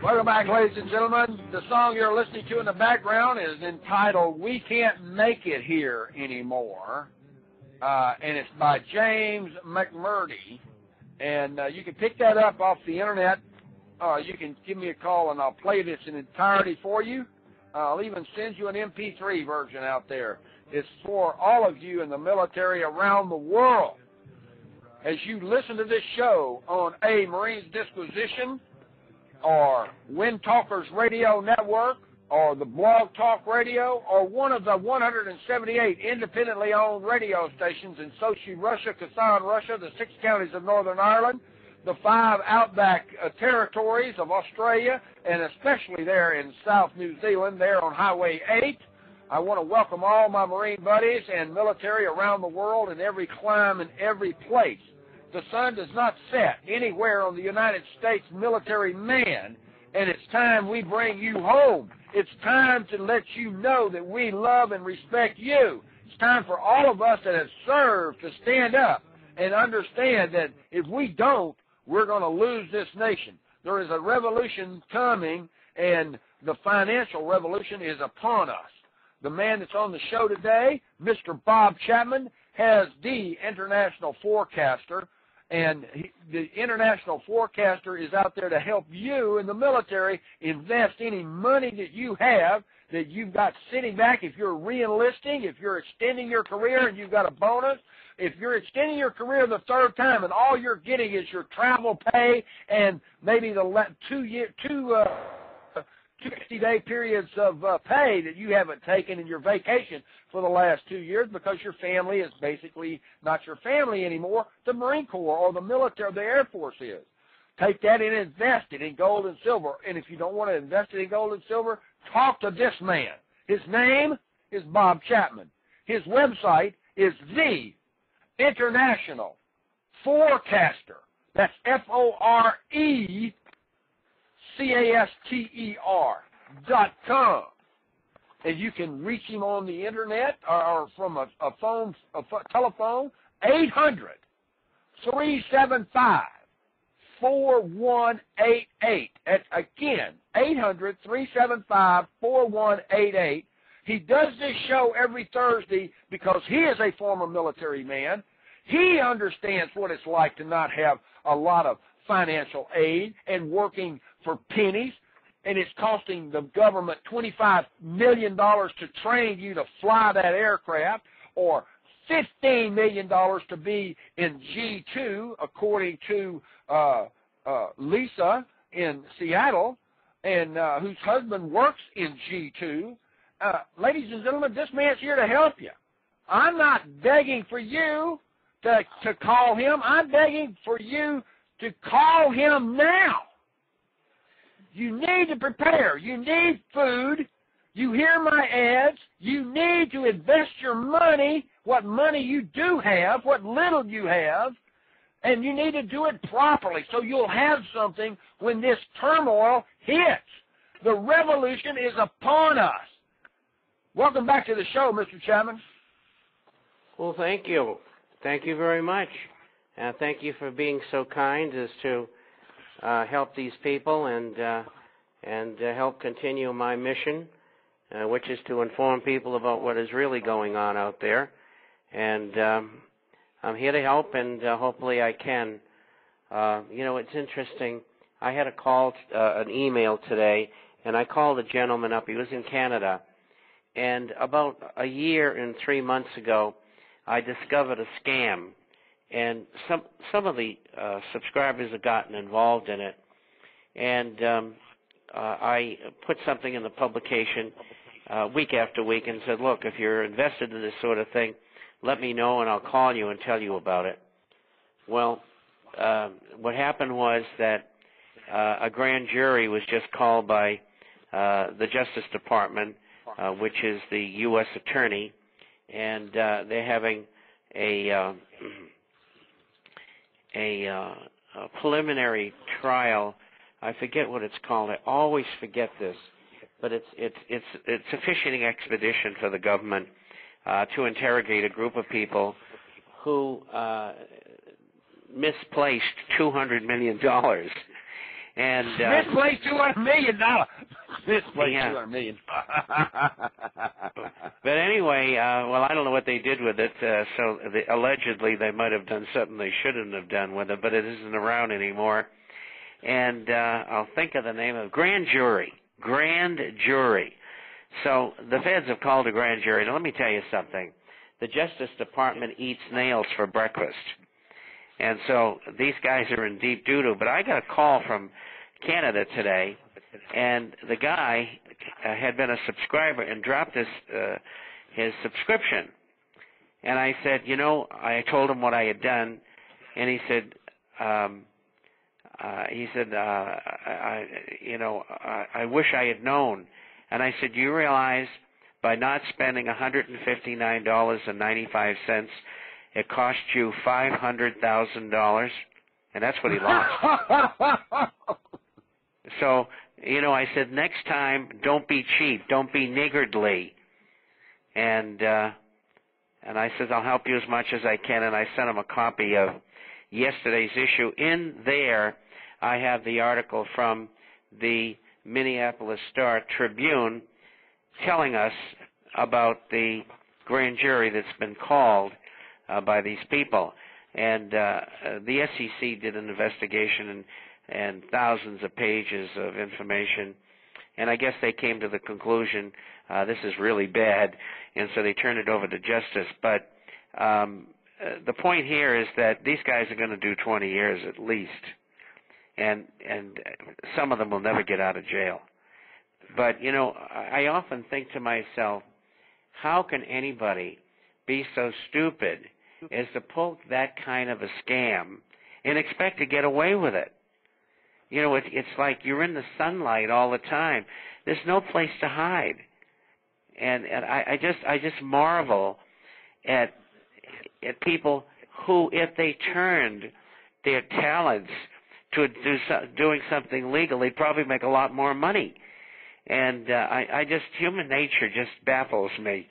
Welcome back, ladies and gentlemen. The song you're listening to in the background is entitled "We Can't Make It Here Anymore," and it's by James McMurdy. And you can pick that up off the internet. You can give me a call, and I'll play this in entirety for you. I'll even send you an MP3 version out there. It's for all of you in the military around the world. As you listen to this show on a Marines Disquisition, or Wind Talkers Radio Network, or the Blog Talk Radio, or one of the 178 independently owned radio stations in Sochi, Russia, Kazan, Russia, the 6 counties of Northern Ireland, the 5 outback territories of Australia, and especially there in South New Zealand, there on Highway 8. I want to welcome all my Marine buddies and military around the world in every clime and every place. The sun does not set anywhere on the United States military man, and it's time we bring you home. It's time to let you know that we love and respect you. It's time for all of us that have served to stand up and understand that if we don't, we're going to lose this nation. There is a revolution coming, and the financial revolution is upon us. The man that's on the show today, Mr. Bob Chapman, has the International Forecaster, and the International Forecaster is out there to help you in the military invest any money that you have, that you've got sitting back. If you're re-enlisting, if you're extending your career and you've got a bonus, if you're extending your career the 3rd time and all you're getting is your travel pay and maybe the 60-day periods of pay that you haven't taken in your vacation for the last 2 years because your family is basically not your family anymore, the Marine Corps or the military, the Air Force is. Take that and invest it in gold and silver. And if you don't want to invest it in gold and silver, talk to this man. His name is Bob Chapman. His website is The International Forecaster. That's FORECASTER.com. And you can reach him on the internet or from a telephone, 800-375-4188. That's again, 800-375-4188. He does this show every Thursday because he is a former military man. He understands what it's like to not have a lot of financial aid and working for pennies, and it's costing the government $25 million to train you to fly that aircraft, or $15 million to be in G2, according to Lisa in Seattle, and whose husband works in G2. Ladies and gentlemen, this man's here to help you. I'm not begging for you to call him. I'm begging for you to call him now. You need to prepare. You need food. You hear my ads. You need to invest your money, what money you do have, what little you have, and you need to do it properly so you'll have something when this turmoil hits. The revolution is upon us. Welcome back to the show, Mr. Chapman. Well, thank you. Thank you very much. Thank you for being so kind as to help these people and help continue my mission, which is to inform people about what is really going on out there. And I'm here to help, and hopefully I can. It's interesting. I had a call, an email today, and I called a gentleman up. He was in Canada. And about a year and 3 months ago, I discovered a scam. And some of the subscribers have gotten involved in it. And I put something in the publication week after week and said, look, if you're invested in this sort of thing, let me know and I'll call you and tell you about it. Well, what happened was that a grand jury was just called by the Justice Department, which is the U.S. Attorney, and they're having a preliminary trial. I forget what it's called. I always forget this, but it's a fishing expedition for the government to interrogate a group of people who misplaced $200 million. And misplaced $200 million. Misplaced Yeah. $200 million. But anyway, well, I don't know what they did with it. Allegedly, they might have done something they shouldn't have done with it, but it isn't around anymore. And I'll think of the name of grand jury. Grand jury. So the feds have called a grand jury. Now, let me tell you something. The Justice Department eats nails for breakfast. And so these guys are in deep doo-doo. But I got a call from Canada today, and the guy had been a subscriber and dropped his subscription. And I said, I told him what I had done, and he said, I wish I had known. And I said, you realize by not spending $159.95, it cost you $500,000, and that's what he lost. So, I said, next time, don't be cheap, don't be niggardly. And I said, I'll help you as much as I can, and I sent him a copy of yesterday's issue. In there, I have the article from the Minneapolis Star-Tribune telling us about the grand jury that's been called by these people. And the SEC did an investigation and thousands of pages of information, and I guess they came to the conclusion this is really bad, and so they turned it over to justice. But the point here is that these guys are going to do 20 years at least, and some of them will never get out of jail. But, I often think to myself, how can anybody be so stupid as to pull that kind of a scam and expect to get away with it? It's like you're in the sunlight all the time. There's no place to hide. And I just marvel at people who, if they turned their talents to doing something legal, they'd probably make a lot more money. And human nature just baffles me.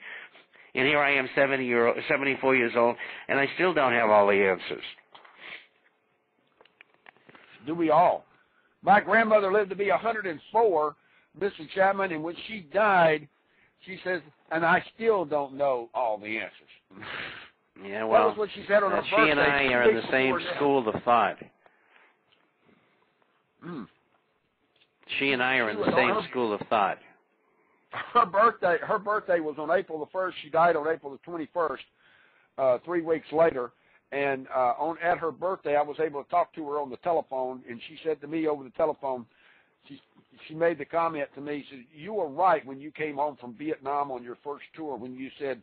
And here I am, 74 years old, and I still don't have all the answers. Do we all? My grandmother lived to be 104, Mr. Chapman, and when she died, she says, and I still don't know all the answers. Yeah, well, that was what she said on her birthday. She and I are in the same school of thought. She and I are in the same school of thought. Her birthday was on April the 1st. She died on April the 21st, 3 weeks later. And at her birthday, I was able to talk to her on the telephone, and she said to me over the telephone, she made the comment to me, she said, you were right when you came home from Vietnam on your first tour when you said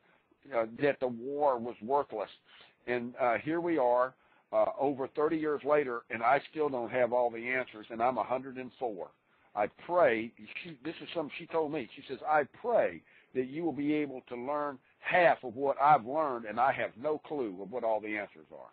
that the war was worthless. And here we are, over 30 years later, and I still don't have all the answers, and I'm 104. I pray, this is something she told me, she says, I pray that you will be able to learn half of what I've learned, and I have no clue of what all the answers are.